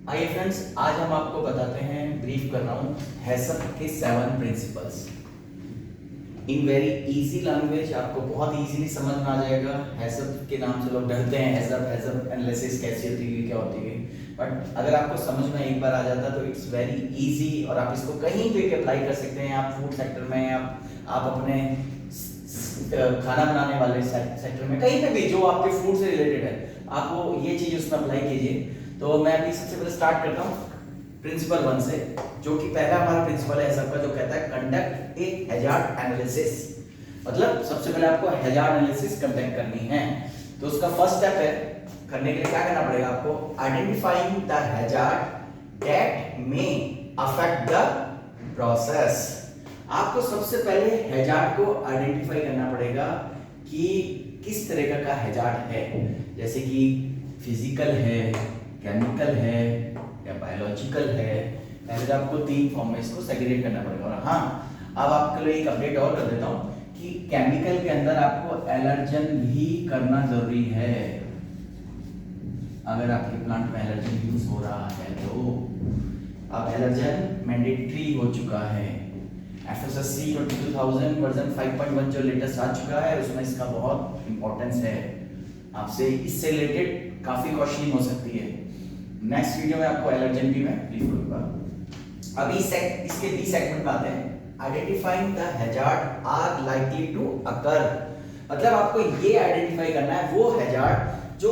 आइए फ्रेंड्स, आज हम आपको बताते हैं, ब्रीफ कर रहा हूँ हैसप के 7 principles in very easy language. आपको बहुत इजीली समझ में आ जाएगा। हैसप के नाम से लोग डरते हैं, हैसप एनालिसिस कैसी होती है, क्या होती है, बट अगर आपको समझ में एक बार आ जाता तो इट्स वेरी इजी और आप इसको कहीं पे भी अप्लाई कर सकते हैं। आप फूड सेक्टर में, आप अपने खाना बनाने वाले सेक्टर में, कहीं पे भी जो आपके फूड से रिलेटेड है, आप वो ये चीज उसमें अप्लाई कीजिए। तो मैं अभी सबसे पहले स्टार्ट करता हूँ प्रिंसिपल 1 से, जो कि पहला हमारा प्रिंसिपल है सबका, जो कहता है कंडक्ट ए हैजार्ड एनालिसिस। मतलब सबसे पहले आपको हैजार्ड एनालिसिस कंडक्ट करनी है। तो उसका फर्स्ट स्टेप है, करने के लिए क्या करना पड़ेगा आपको, identifying the hazard that may affect the process. आपको सबसे पहले हैजार्ड को आइडेंटिफाई करना पड़ेगा कि किस तरह का हैजार्ड है, जैसे कि फिजिकल है, केमिकल है या बायोलॉजिकल है। पहले तो आपको 3 फॉर्म में इसको सेग्रीगेट करना पड़ेगा। और हाँ, अब आपके लिए एक अपडेट और कर देता हूँ कि केमिकल के अंदर आपको एलर्जन भी करना जरूरी है। अगर आपके प्लांट में एलर्जन यूज हो रहा है तो अब एलर्जन मैंडेटरी हो चुका है। FSSC 2000 वर्जन 5.1 जो लेटेस्ट आ चुका है, उसमें इसका बहुत इंपॉर्टेंस है। आपसे इससे रिलेटेड काफी क्वेश्चनिंग हो सकती है। नेक्स्ट वीडियो में आपको एलर्जन भी मैं ब्रीफ करूंगा। अभी इसके बी सेगमेंट में आते हैं, identifying the hazard are likely to occur. मतलब आपको ये आइडेंटिफाई करना है वो हैजार्ड जो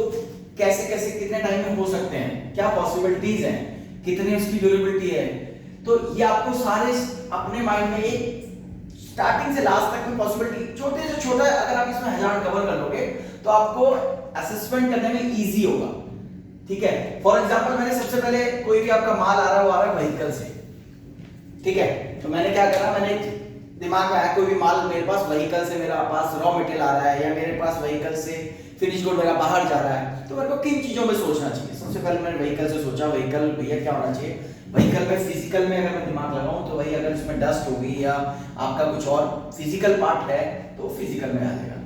कैसे कैसे कितने टाइम में हो सकते हैं, क्या पॉसिबिलिटीज हैं, कितनी उसकी ड्यूरेबिलिटी है। तो ये आपको सारे अपने माइंड में एक स्टार्टिंग से लास्ट तक में पॉसिबिलिटी, छोटे से छोटा अगर आप इसमें हैजार्ड कवर कर लोगे तो आपको असेसमेंट करने में इजी होगा। ठीक है, फॉर एग्जांपल मैंने सबसे पहले कोई भी आपका माल आ रहा है, वो आ रहा है व्हीकल से। ठीक है, तो मैंने क्या करा, मैंने दिमाग में आया कोई भी माल मेरे पास व्हीकल से, मेरा पास रॉ मटेरियल आ रहा है, या मेरे पास व्हीकल से फिनिश गुड मेरा बाहर जा रहा है, तो मेरे को किन चीजों में सोचना चाहिए। सबसे पहले मैंने व्हीकल से सोचा, व्हीकल भैया क्या होना चाहिए, व्हीकल में फिजिकल में अगर मैं दिमाग लगाऊं तो वही, अगर उसमें डस्ट होगी या आपका कुछ और फिजिकल पार्ट है तो फिजिकल में आ जाएगा।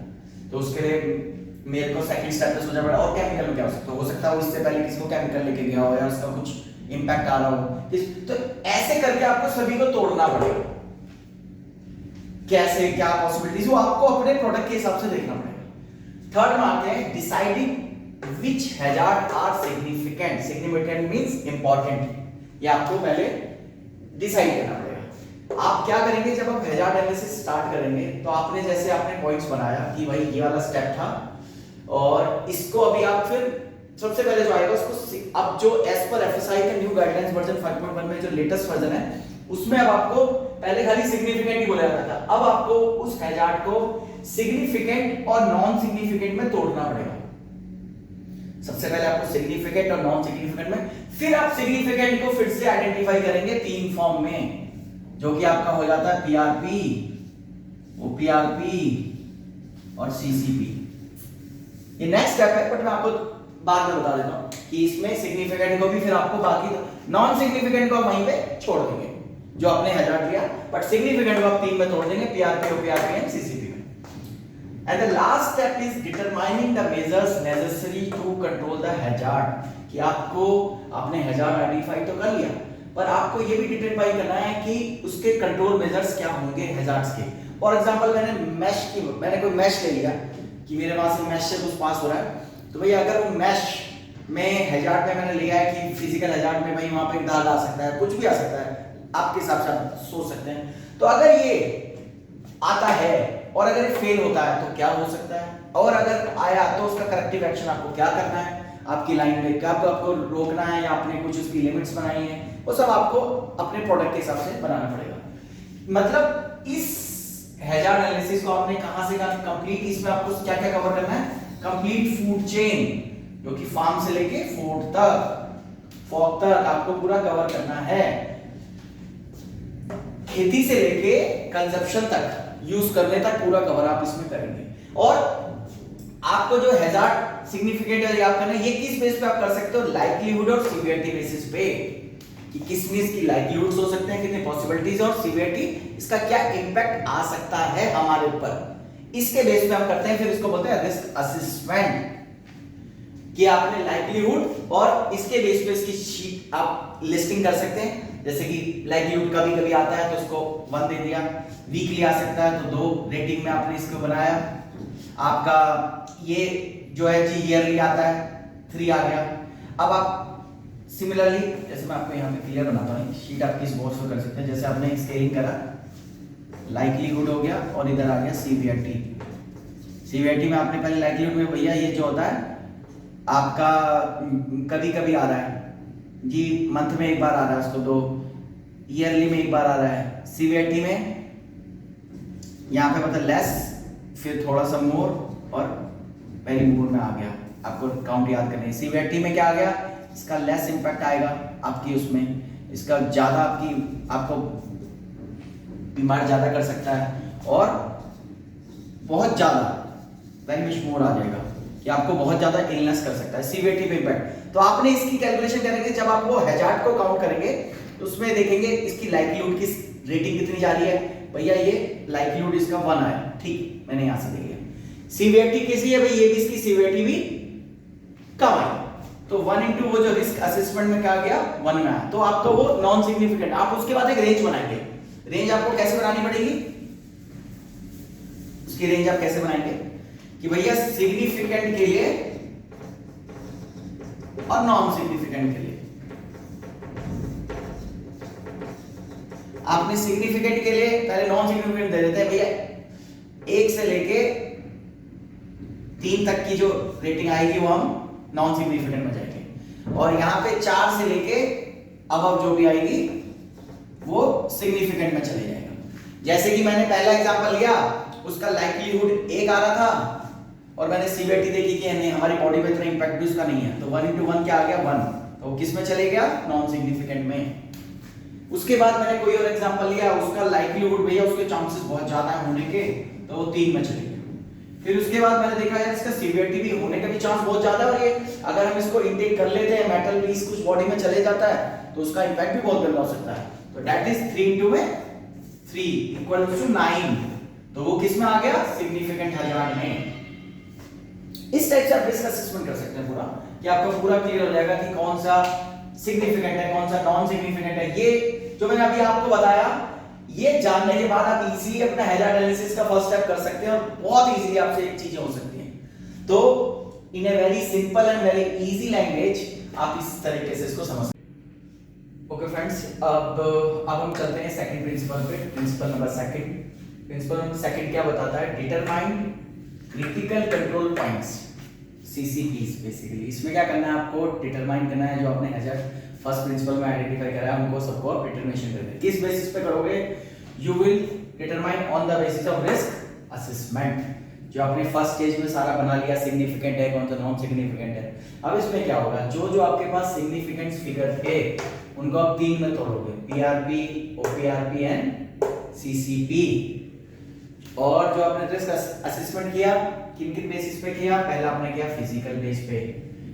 तो उसके लिए मेरे को सेकंड स्टेप पे सोचना पड़ा, और केमिकल में क्या हो सकता है, इससे पहले किसी को केमिकल लेके गया हो या उसका कुछ इंपैक्ट आ रहा हो। तो ऐसे करके आपको सभी को तोड़ना पड़ेगा, कैसे क्या पॉसिबिलिटीज वो आपको अपने प्रोडक्ट के हिसाब से देखना पड़ेगा। थर्ड में आते हैं, deciding which hazard are significant. Significant means important, ये आपको पहले डिसाइड करना पड़ेगा। आप क्या करेंगे, जब आप हैजार्ड एनालिसिस स्टार्ट करेंगे तो आपने जैसे आपने पॉइंट्स बनाया कि भाई ये वाला स्टेप था, और इसको अभी आप फिर सबसे पहले जो आएगा उसको, अब जो एज पर एफएसआई का न्यू गाइडलाइंस वर्जन 5.1 में जो लेटेस्ट वर्जन है, उसमें अब आपको पहले खाली सिग्निफिकेंट ही बोला जाता था, अब आपको उस हैजार्ड को सिग्निफिकेंट और नॉन सिग्निफिकेंट में तोड़ना पड़ेगा। सबसे पहले आपको सिग्निफिकेंट और नॉन सिग्निफिकेंट में, फिर आप सिग्निफिकेंट को फिर से आइडेंटिफाई करेंगे 3 फॉर्म में, जो कि आपका हो जाता है पीआरपी, ओपीआरपी और सीसीपी। ये नेक्स्ट स्टेप है, बट मैं आपको बाद में बता देता हूं कि इसमें सिग्निफिकेंट को भी फिर आपको, बाकी नॉन सिग्निफिकेंट को वहीं पे छोड़ देंगे जो आपने हैजार्ड लिया, बट सिग्निफिकेंट को आप 3 में तोड़ देंगे, पीआरपी, ओपीआरपी एंड सीसीपी में। And the last step is determining the measures necessary to control the hazard. कि आपको आपने हैजार्ड आइडेंटिफाई तो कर लिया, पर आपको ये भी डिटरमाइन करना है कि उसके कंट्रोल मेजर्स क्या होंगे हैजार्ड्स के। फॉर एग्जांपल मैंने कोई मैश ले लिया कि मेरे पास मैश से कुछ पास हो रहा है, तो भाई अगर वो मैश में हैजार्ड में मैंने लिया है कि फिजिकल हैजार्ड में भाई वहां पे दाग आ सकता है, कुछ भी आ सकता है, आपके हिसाब से आप सोच सकते हैं। तो अगर ये आता है और अगर ये फेल होता है तो क्या हो सकता है, और अगर आया तो उसका करेक्टिव एक्शन आपको क्या करना है, आपकी लाइन में क्या आपको रोकना है, या आपने कुछ उसकी लिमिट्स बनाई है, वो सब आपको अपने प्रोडक्ट के हिसाब से बनाना पड़ेगा। मतलब इस हैजार्ड एनालिसिस को आपने कहां से कहां कंप्लीट, इसमें आपको क्या क्या कवर करना है, कंप्लीट फूड चेन, जो कि फार्म से लेके फूड तक, फॉग तक आपको पूरा कवर करना है। खेती से लेके कंजप्शन तक, यूज करने तक पूरा कवर आप इसमें करेंगे। और आपको जो हैजार्ड सिग्निफिकेंट है याद करना है, ये किस बेस पे आप कर सकते हो, लाइक्लीहुड और सीवियरिटी बेसिस पे, कि किस में इसकी लाइक्लीहुड्स हो सकते हैं, कितनी पॉसिबिलिटीज, और सीवियरिटी इसका क्या इंपैक्ट आ सकता है हमारे ऊपर, इसके बेस पे हम करते हैं। फिर इसको बोलते हैं रिस्क असेसमेंट। कि आपने लाइक्लीहुड और इसके बेस पे इसकी शीट आप लिस्टिंग कर सकते हैं। जैसे कि लाइक्लीहुड कभी कभी आता है तो उसको 1 दे दिया, वीकली आ सकता है तो 2 रेटिंग में आपने इसको बनाया। आपका ये जो है जी ईयरली आता है 3 आ गया। अब आप सिमिलरली जैसे मैं आपको यहाँ पे क्लियर बनाता हूँ, शीट आप किस बोर्ड से कर सकते हैं। जैसे आपने स्केलिंग करा, लाइक्लीहुड हो गया और इधर आ गया सीवीआरटी। सीवीआरटी में आपने पहले लाइक्लीहुड में भैया ये जो होता है आपका कभी कभी आ रहा है जी, मंथ में एक बार आ रहा है उसको, तो ईयरली में एक बार आ रहा है। सीवीआरटी में यहाँ पे मतलब लेस, फिर थोड़ा सा मोर और पहली मोर में आ गया। आपको काउंट याद करनी है। सीवीआरटी में क्या आ गया, इसका लेस इंपैक्ट आएगा आपकी उसमें, इसका ज्यादा आपको बीमार ज्यादा कर सकता है, और बहुत ज्यादा वेरी मच मोर आ जाएगा कि आपको बहुत ज्यादा इलनेस कर सकता है सीवीआरटी पे इंपैक्ट। तो आपने इसकी कैलकुलेशन करेंगे जब आप वो हैजार्ड को काउंट करेंगे तो उसमें देखेंगे इसकी लाइक्लीहुड की रेटिंग कितनी जा रही है। भैया ये लाइक्लीहुड इसका 1 आया, ठीक, मैंने यहां से देख लिया। सीवीआरटी कैसी है भाई, ये भी इसकी सीवीआरटी भी कम आई, तो 1 इंटू वो जो रिस्क असेसमेंट में क्या गया 1 में आया, तो आपका वो नॉन सिग्निफिकेंट। आप उसके बाद एक रेंज बनाएंगे। रेंज आपको कैसे बनानी पड़ेगी, उसकी रेंज आप कैसे बनाएंगे कि भैया सिग्निफिकेंट के लिए और नॉन सिग्निफिकेंट के लिए। आपने सिग्निफिकेंट के लिए पहले नॉन सिग्निफिकेंट दे देते हैं भैया, 1 से लेके 3 तक की जो रेटिंग आएगी वो हम नॉन सिग्निफिकेंट में जाएंगे, और यहां पे 4 से लेके अब जो भी आएगी वो सिग्निफिकेंट में चले जाएगा। जैसे कि मैंने पहला एग्जांपल लिया, उसका लाइक्लीहुड 1 आ रहा था और मैंने सीवीआरटी देखी कि नहीं हमारी बॉडी पे इतना इंपैक्ट भी उसका नहीं है, तो 1 इंटू 1 क्या आ गया 1, तो किस में चले गया नॉन सिग्निफिकेंट में। उसके बाद मैंने कोई और एग्जांपल लिया, उसका लाइक्लीहुड भैया उसके चांसेस बहुत ज्यादा है होने के, तो वो 3 में चले गया। फिर उसके बाद मैंने देखा यार इसका सीवीआरटी भी होने का भी चांस बहुत ज्यादा है, और ये अगर हम इसको इनटेक कर लेते हैं, मेटल पीस कुछ बॉडी में चले जाता है तो उसका इंपैक्ट भी बहुत गंदा हो सकता है। तो दैट इज 3 इंटू में 3 इक्वल टू 9, तो वो किस में आ गया सिग्निफिकेंट हैजार्ड में। इस टाइप से आप रिस्क असेसमेंट कर सकते हैं पूरा, कि आपको पूरा क्लियर हो जाएगा कि कौन सा सिग्निफिकेंट है कौन सा नॉन सिग्निफिकेंट है। ये जो मैंने अभी आपको बताया, ये जानने के बाद आप इजीली अपना हैजार्ड एनालिसिस का फर्स्ट स्टेप कर सकते हैं, और बहुत इजीली आपसे एक चीजें हो सकती हैं। तो in a very simple and very easy language आप इस तरीके से इसको समझ सकते हैं। ओके फ्रेंड्स, अब हम चलते हैं सेकंड प्रिंसिपल पे। प्रिंसिपल नंबर सेकंड क्या बताता है, determine critical control points, CCPs basically. इसमें क्या करना है, आपको डिटरमाइन करना है जो आपने हैजार्ड फर्स्ट प्रिंसिपल में आइडेंटिफाई करा है, उनको सबको आप डिटरमिनेशन करते हैं। किस बेसिस पे करोगे, you will determine on the basis of risk assessment. जो आपने फर्स्ट स्टेज में सारा बना लिया, सिग्निफिकेंट है कौन सा नॉन सिग्निफिकेंट है। अब इसमें क्या होगा, जो आपके पास सिग्निफिकेंस फिगर थे उनको आप 3 में तोड़ोगे, पीआरपी, ओपीआरपी एंड सीसीपी। और जो आपने रिस्क असेसमेंट किया किन किन बेसिस पे किया, पहला आपने किया फिजिकल बेस पे,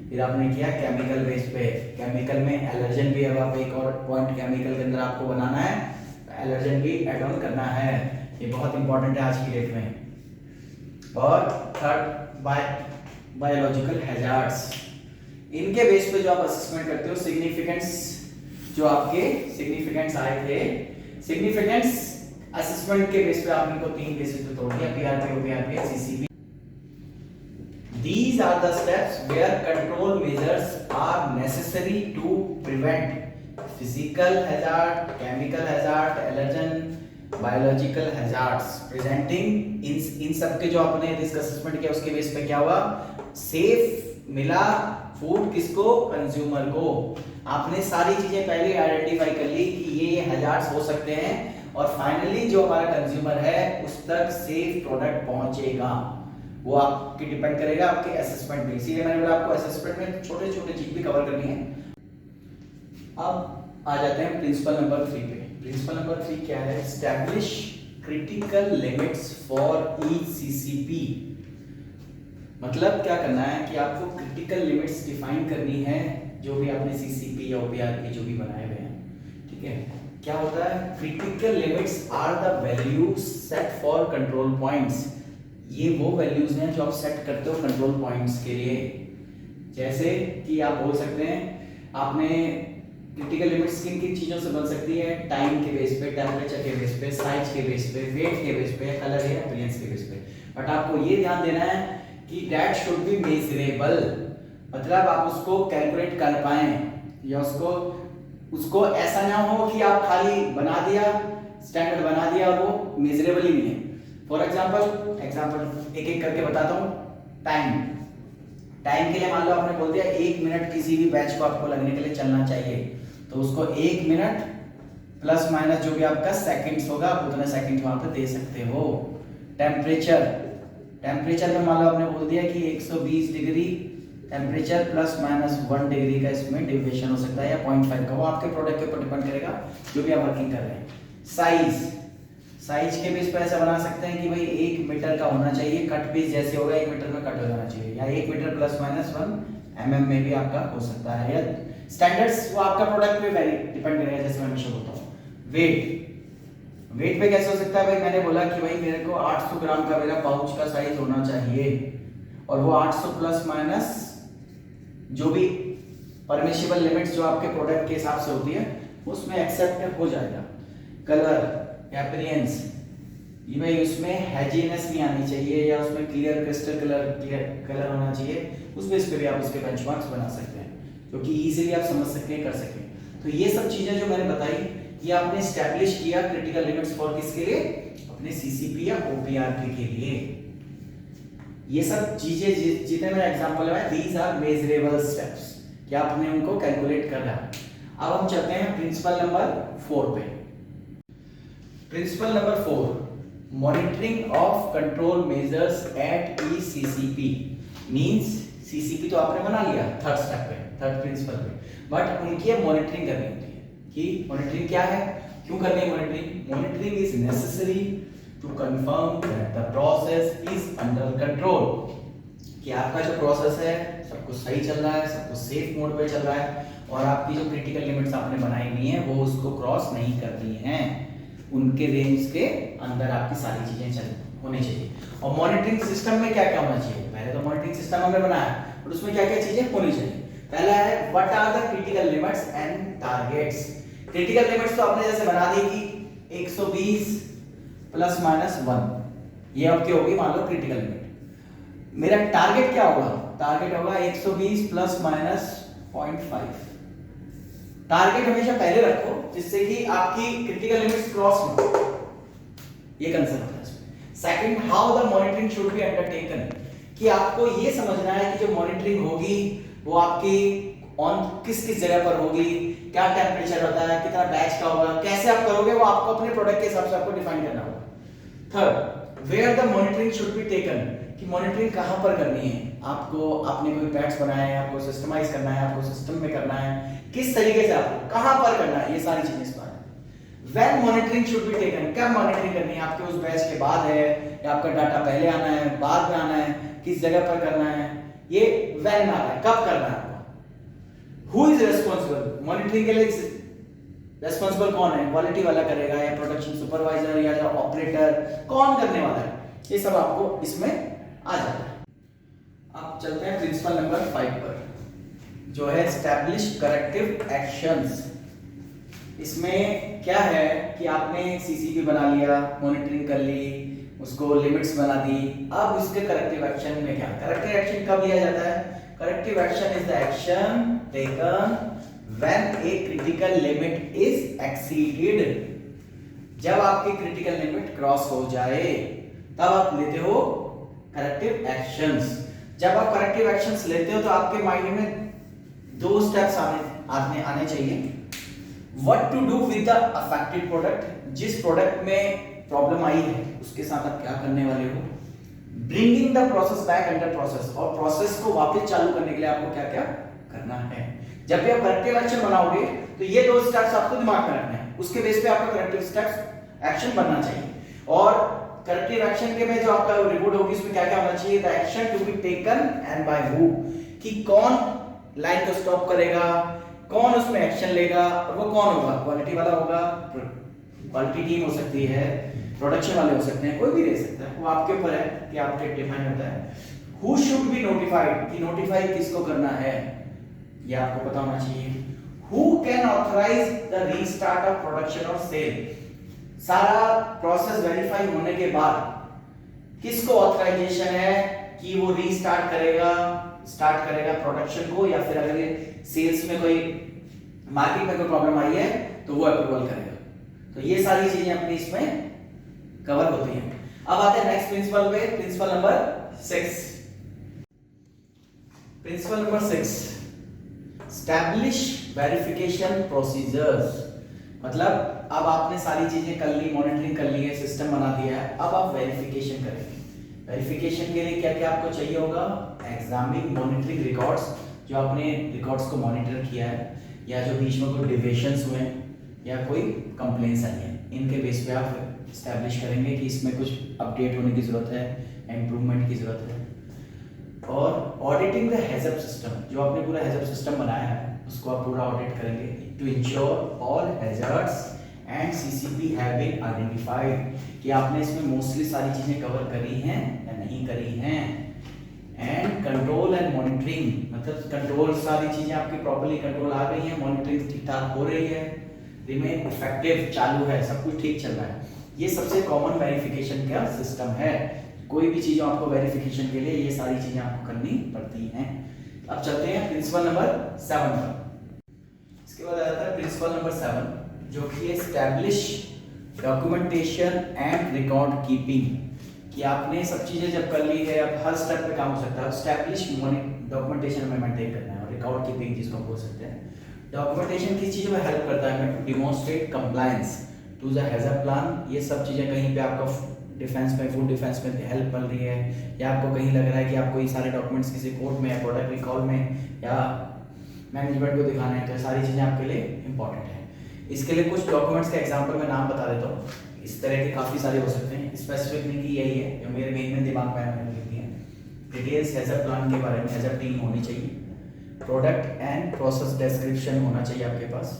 फिर आपने किया केमिकल बेस पे। केमिकल में एलर्जन भी, अब आप एक और पॉइंट केमिकल के अंदर आपको बनाना है, एलर्जन भी ऐड ऑन करना है, ये बहुत इंपॉर्टेंट है आज की डेट में। और थर्ड बायोलॉजिकल हैजार्ड्स, इनके बेस पे जो आप असेसमेंट करते हो सिग्निफिकेंस, जो आपके सिग्निफिकेंस आए थे, सिग्निफिकेंस असेसमेंट के बेस पे आपने इनको 3 बेसिस पे तोड़ दिया, PRP, OPRP, CCP. These are the steps where control measures are necessary to prevent physical hazard, chemical hazard, allergen, biological hazards presenting इन सब के जो आपने रिस्क असेसमेंट किया उसके बेस पे क्या हुआ, सेफ मिला फूड किसको, कंज्यूमर को। आपने सारी चीजें पहले आइडेंटिफाई कर ली कि ये हैजार्ड्स हो सकते हैं, और फाइनली जो हमारा कंज्यूमर है उस तक सेफ प्रोडक्ट पहुंचेगा, वो आपकी डिपेंड करेगा आपके असेसमेंट पे। इसीलिए मैंने बोला आपको असेसमेंट में छोटे छोटे चीज भी कवर करनी है। अब आ जाते हैं प्रिंसिपल नंबर 3 पे। प्रिंसिपल नंबर 3 क्या है, establish critical limits for each CCP. मतलब क्या करना है कि आपको क्रिटिकल लिमिट्स डिफाइन करनी है, जो भी आपने सीसीपी या ओपीआरपी जो भी बनाए हुए हैं, ठीक है। क्या होता है, critical limits are the values set for control points. ये वो वैल्यूज हैं जो आप सेट करते हो कंट्रोल पॉइंट्स के लिए। जैसे कि आप बोल सकते हैं आपने क्रिटिकल लिमिट्स किन किन चीजों से बन सकती है, टाइम के बेस पे, टेम्परेचर के बेस पे, साइज के बेस पे, वेट के बेस पे, कलर या अपीयरेंस के बेस पे। बट आपको ये ध्यान देना है कि दैट शुड बी मेजरेबल, मतलब आप उसको कैलकुलेट कर पाए या उसको ऐसा ना हो कि आप खाली बना दिया, स्टैंडर्ड बना दिया और वो मेजरेबल ही नहीं है। फॉर एग्जांपल एक एक करके बताता हूँ। टाइम के लिए मान लो आपने बोल दिया 1 मिनट किसी भी बैच को आपको लगने के लिए चलना चाहिए, तो उसको 1 मिनट प्लस माइनस जो भी आपका सेकंड्स होगा आप उतने सेकंड वहां पे दे सकते हो। टेम्परेचर में मान लो आपने बोल दिया कि 120 degree temperature plus minus 1 degree का इसमें डेविएशन हो सकता है या 0.5 का, वो आपके प्रोडक्ट के ऊपर डिपेंड करेगा जो भी आप वर्किंग कर रहे हैं। साइज के बेस पर ऐसा बना सकते हैं कि भाई 1 मीटर का होना चाहिए, कट पीस जैसे होगा 1 मीटर में कट हो जाना चाहिए, या 1 मीटर प्लस माइनस 1 mm में भी आपका हो सकता है, या स्टैंडर्ड्स वो आपका प्रोडक्ट पे वेरी डिपेंड करेगा। जैसे मैं हमेशा बोलता हूँ वेट पे कैसे हो सकता है, भाई मैंने बोला कि भाई मेरे को 800 ग्राम का मेरा पाउच का साइज होना चाहिए और वो 800 प्लस माइनस जो भी परमिशिबल लिमिट्स जो आपके प्रोडक्ट के हिसाब से होती है उसमें एक्सेप्ट हो जाएगा। कलर, अपीयरेंस, ये भाई उसमें हैजीनेस नहीं आनी चाहिए या उसमें क्लियर क्रिस्टल कलर होना चाहिए, उस बेस पे भी आप उसके बेंचमार्क्स बना सकते हैं क्योंकि इजीली आप समझ सकते हैं, कर सकें। तो ये सब चीजें जो मैंने बताई ये आपने एस्टैब्लिश किया क्रिटिकल लिमिट्स फॉर किसके लिए, अपने सीसीपी या ओपीआरपी के लिए। ये सब चीजें जितने मेरे एग्जांपल लगाए दीज आर मेजरेबल स्टेप्स कि आपने उनको कैलकुलेट करना है। अब हम चलते हैं प्रिंसिपल नंबर 4 पे। Principle number 4, monitoring of control measures at each CCP. Means CCP तो आपने बना लिया थर्ड स्टेप पे, थर्ड प्रिंसिपल पे, बट उनकी मॉनिटरिंग करनी होती है कि मॉनिटरिंग क्या है, क्यों करनी है monitoring is necessary to confirm that the process is under control, कि आपका जो प्रोसेस है सब कुछ सही चल रहा है, सब कुछ सेफ मोड पे चल रहा है और आपकी जो क्रिटिकल लिमिट्स आपने बनाई हुई हैं वो उसको क्रॉस नहीं कर रही हैं, उनके रेंज के अंदर आपकी सारी चीजें होनी चाहिए। और मॉनिटरिंग सिस्टम में क्या क्या होना चाहिए, पहले तो मॉनिटरिंग सिस्टम हमने बनाया और उसमें क्या क्या चीजें होनी चाहिए। पहला है what are the critical limits and targets. Critical limits तो आपने जैसे बना दी कि 120 प्लस माइनस 1, ये आपकी होगी मान लो क्रिटिकल लिमिट। मेरा टारगेट क्या होगा, टारगेट होगा 120 प्लस माइनस 0.5। टारगेट हमेशा पहले रखो जिससे कि आपकी क्रिटिकल लिमिट्स क्रॉस ना हो, ये कंसर्न होता है इसमें। Second, how the monitoring should be undertaken, कि आपको ये समझना है कि जो मॉनिटरिंग होगी वो आपकी ऑन किस किस जगह पर होगी, क्या टेम्परेचर होता है, कितना बैच का होगा, कैसे आप करोगे वो आपको अपने प्रोडक्ट के हिसाब से आपको डिफाइन करना होगा। Third, where the monitoring should be taken, कि मॉनिटरिंग कहां पर करनी है, आपको आपने कोई पैड्स बनाए हैं, आपको सिस्टमाइज करना है, आपको सिस्टम में करना है, किस तरीके से आपको कहां पर करना है, ये सारी चीजें इस बार है। When monitoring should be taken, कब मॉनिटरिंग करनी है, आपके उस बैच के बाद है या आपका डाटा पहले आना है, बाद में आना है, किस जगह पर करना है, ये व्हेन आता है, कब करना है। हु इज रिस्पांसिबल, मॉनिटरिंग के लिए रिस्पांसिबल कौन है, क्वालिटी वाला करेगा या प्रोडक्शन सुपरवाइजर या ऑपरेटर, कौन करने वाला है, ये सब आपको इसमें आ जाता है। अब चलते हैं प्रिंसिपल नंबर 5 पर जो है एस्टैब्लिश करेक्टिव एक्शंस। इसमें क्या है कि आपने सीसीपी बना लिया, मॉनिटरिंग कर ली, उसको लिमिट्स बना दी, अब इसके करेक्टिव एक्शन में क्या, करेक्टिव एक्शन कब लिया जाता है, corrective action is the action taken when a critical limit is exceeded. जब आपकी क्रिटिकल लिमिट क्रॉस हो जाए तब आप लेते हो करेक्टिव एक्शंस। जब आप करेक्टिव एक्शंस लेते हो तो आपके माइंड में 2 स्टेप्स आने चाहिए। What to do with the affected product, जिस प्रोडक्ट में प्रॉब्लम आई है उसके साथ आप क्या करने वाले हो, bringing the process back under process, और प्रोसेस को वापस चालू करने के लिए आपको क्या क्या करना है। जब भी आप करेक्टिव एक्शन बनाओगे तो ये 2 स्टेप्स आपको दिमाग में रखना है, उसके बेस पे आपका करेक्टिव स्टेप्स एक्शन बनना चाहिए। और करेक्टिव एक्शन के में जो आपका रिपोर्ट होगी उसमें क्या क्या होना चाहिए, the action to be taken and by who, कि कौन लाइन को स्टॉप करेगा, कौन उसमें एक्शन लेगा, और वो कौन होगा, क्वालिटी वाला होगा, क्वालिटी टीम हो सकती है, प्रोडक्शन वाले हो सकते हैं, कोई भी रह सकता है, वो आपके ऊपर है कि आपके डिफाइन होता है। हु शुड बी नोटिफाइड, कि नोटिफाई किसको करना है, ये आपको पता होना चाहिए। Who can authorise the restart of production और सेल, सारा प्रोसेस वेरीफाई होने के बाद किसको ऑथराइजेशन है कि वो रीस्टार्ट करेगा, स्टार्ट करेगा प्रोडक्शन को, या फिर अगर ये सेल्स में कोई मार्केट में कोई प्रॉब्लम आई है तो वो अप्रूवल करेगा। तो ये सारी चीजें अपनी इसमें कवर होती हैं। अब आते हैं नेक्स्ट प्रिंसिपल पे, principle number 6। Principle number 6, establish verification procedures. मतलब अब आपने सारी चीजें कर ली, मॉनिटरिंग कर ली है, सिस्टम बना दिया है, अब आप वेरिफिकेशन करेंगे। वेरिफिकेशन के लिए क्या क्या आपको चाहिए होगा, एग्जामिनिंग मॉनिटरिंग रिकॉर्ड्स, जो आपने रिकॉर्ड्स को मॉनिटर किया है, या जो बीच में कोई डिविएशंस हुए या कोई कंप्लेंट्स आई है, इनके बेस पे आप एस्टैब्लिश करेंगे कि इसमें कुछ अपडेट होने की जरूरत है, इंप्रूवमेंट की जरूरत है। और ऑडिटिंग द हैजअप सिस्टम, जो आपने पूरा हैजअप सिस्टम बनाया है उसको आप पूरा ऑडिट करेंगे to ensure all hazards and CCP have been identified, कि आपने इसमें मोस्टली सारी चीजें कवर करी हैं या नहीं करी हैं। एंड कंट्रोल एंड मॉनिटरिंग, मतलब कंट्रोल, सारी चीजें आपकी प्रॉपर्ली कंट्रोल आ गई हैं, मॉनिटरिंग ठीक ठाक हो रही है, रिमेन इफेक्टिव चालू है, सब कुछ ठीक चल रहा है। ये सबसे कॉमन वेरिफिकेशन का सिस्टम है। कोई भी चीज आपको वेरिफिकेशन के लिए ये सारी चीजें आपको करनी पड़ती हैं। अब चलते हैं प्रिंसिपल नंबर 7 पर। इसके बाद आता है प्रिंसिपल नंबर 7, जो कि establish documentation and record keeping, कि आपने सब चीजें जब कर ली है, अब हर स्टेप पे काम हो सकता है। एस्टैब्लिश डॉक्यूमेंटेशन में मेंटेन करना है, और रिकॉर्ड कीपिंग जिसको बोल सकते हैं। डॉक्यूमेंटेशन किस चीज में हेल्प करता है, to demonstrate compliance to the hazard plan. ये सब चीजें कहीं पे आपको डिफेंस में, फूड डिफेंस में हेल्प मिल रही है, या आपको कहीं लग रहा है कि आपको ये सारे डॉक्यूमेंट्स किसी कोर्ट में या प्रोडक्ट रिकॉल में या मैनेजमेंट को दिखाना है, तो ये सारी चीजें आपके लिए इंपॉर्टेंट है। इसके लिए कुछ डॉक्यूमेंट्स के एग्जांपल में नाम बता देता हूँ। इस तरह के काफी सारे हो सकते हैं, स्पेसिफिक नहीं कि यही है, जो मेरे मेन दिमाग में मैंने लिख दिए हैं। डिटेल्स हैजर्ड प्लान के बारे में, हैजर्ड टीम होनी चाहिए, प्रोडक्ट एंड प्रोसेस डिस्क्रिप्शन होना चाहिए आपके पास,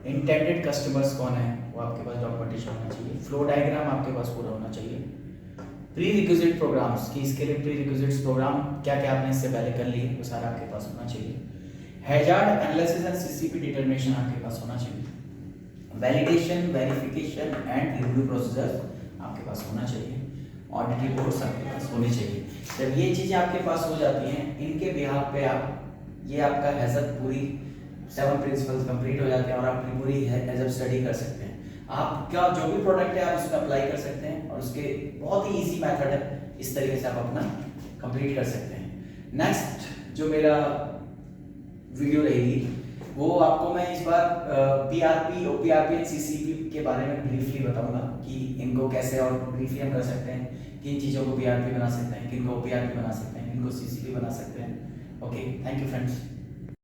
इंटेंडेड कस्टमर्स कौन है वो आपके पास डॉक्यूमेंटेशन होना चाहिए, फ्लो डायग्राम आपके पास पूरा होना चाहिए, प्री रिक्विजिट प्रोग्राम्स, कि इसके लिए प्री रिक्विजिट्स प्रोग्राम क्या क्या आपने इससे पहले कर लिए वो सारा आपके पास होना चाहिए, hazard analysis and CCP determination आपके पास होना चाहिए, validation, verification and review procedure आपके पास होना चाहिए, ऑडिट रिपोर्ट्स आपके पास होनी चाहिए। जब ये चीजें आपके पास हो जाती हैं, इनके बिहाफ पे आप, ये आपका हैजर्ड पूरी 7 प्रिंसिपल्स कंप्लीट हो जाते हैं, और आप अपनी पूरी हैजर्ड स्टडी कर सकते हैं। आपका जो भी प्रोडक्ट है आप उसमें अप्लाई कर सकते हैं, और उसके बहुत ही इजी मेथड है, इस तरीके से आप अपना कंप्लीट कर सकते हैं। नेक्स्ट जो मेरा वीडियो रहेगी वो आपको मैं इस बार पीआरपी, ओपीआरपी एंड सीसीपी के बारे में ब्रीफली बताऊंगा कि इनको कैसे और ब्रीफली हम कर सकते हैं, किन चीज़ों को पीआरपी बना सकते हैं, किनको ओपीआरपी बना सकते हैं, किनको सीसीपी बना सकते हैं। Okay, thank you friends.